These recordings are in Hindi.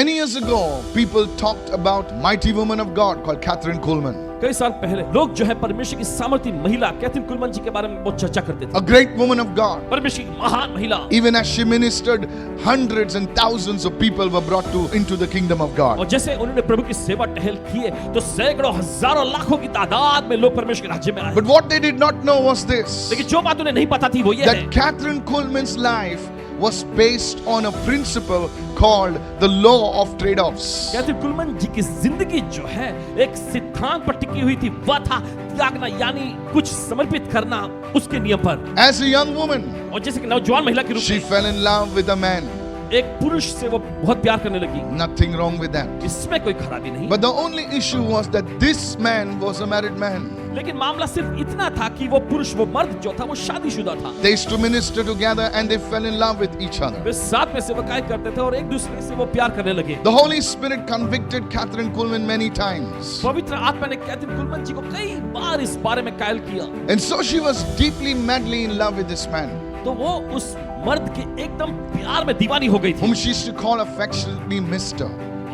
Many years ago, people talked about mighty woman of God called Catherine Kuhlman. कई साल पहले लोग जो है परमेश्वर की सामर्थी महिला कैथरीन कुलमन जी के बारे में बहुत चर्चा करते थे। A great woman of God. परमेश्वर की महान महिला। Even as she ministered, hundreds and thousands of people were brought into the kingdom of God. और जैसे उन्होंने प्रभु की सेवा टहल की है तो सैकड़ों हजारों लाखों की तादाद में लोग परमेश्वर के राज्य में आए। But what they did not know was this: लेकिन जो बात उन्हें नहीं पता थी वो ये है that Catherine Kuhlman's life was based on a principle called the law of trade-offs. Catherine Kullman ji की जिंदगी जो है एक सिद्धांत पर टिकी हुई थी, वह था त्यागना, यानी कुछ समर्पित करना उसके नियम पर। As a young woman, और जैसे कि नौजवान महिला के रूप she में fell in love with a man. एक पुरुष से वो बहुत प्यार करने लगी। Nothing wrong with that. इसमें कोई खराबी नहीं। But the only issue was that this man was a married man. लेकिन मामला सिर्फ इतना था कि वो पुरुष, वो मर्द जो था वो शादीशुदा था। They used to minister together and they fell in love with each other. वे साथ में सेवकाई करते थे और एक दूसरे से वो प्यार करने लगे। The Holy Spirit convicted Catherine Kuhlman many times. पवित्र आत्मा ने कैथरीन कुलमन जी को कई बार इस बारे में कायल किया। And so she was deeply, madly in love with this man, तो वो उस मर्द के एकदम प्यार में दीवानी हो गई थी, whom she used to call affectionately Mr.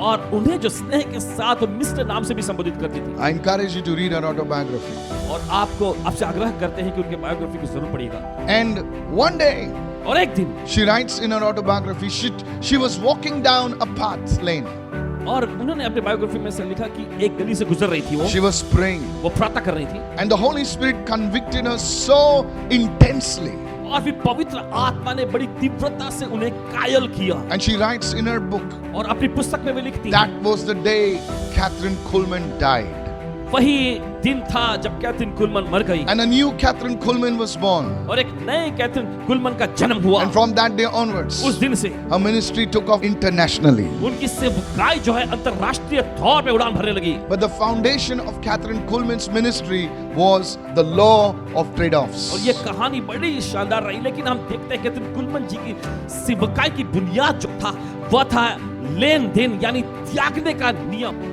और उन्हें जो स्नेह के साथ मिस्टर नाम से भी संबोधित करती थी। I encourage you to read her autobiography. और आपसे आग्रह करते हैं कि उनके बायोग्राफी को जरूर पढ़िएगा। And one day, और एक दिन she writes in her autobiography, she was walking down a path lane. और उन्होंने अपने बायोग्राफी में से लिखा कि एक गली से गुजर रही थी She was praying, वो प्रार्थना कर रही थी, and the Holy Spirit convicted her so intensely. और फिर पवित्र आत्मा ने बड़ी तीव्रता से उन्हें कायल किया। And she writes in her book, और अपनी पुस्तक में वे लिखती that was the day Catherine Kuhlman died. वही दिन था जब कैथरीन कुलमन मर गई And a new Catherine Kuhlman was born. और एक नए कैथरीन कुलमन का जन्म हुआ। And from that day onwards, उस दिन से her ministry took off internationally. उनकी सेवकाई जो है अंतरराष्ट्रीय तौर पे उड़ान भरने लगी। But the foundation of Catherine Kuhlman's ministry was the law of trade-offs. और ये कहानी बड़ी शानदार रही, लेकिन हम देखते हैं कैथरीन कुलमन जी की सेवकाई की बुनियाद जो था वह था लेन देन यानी त्यागने का नियम।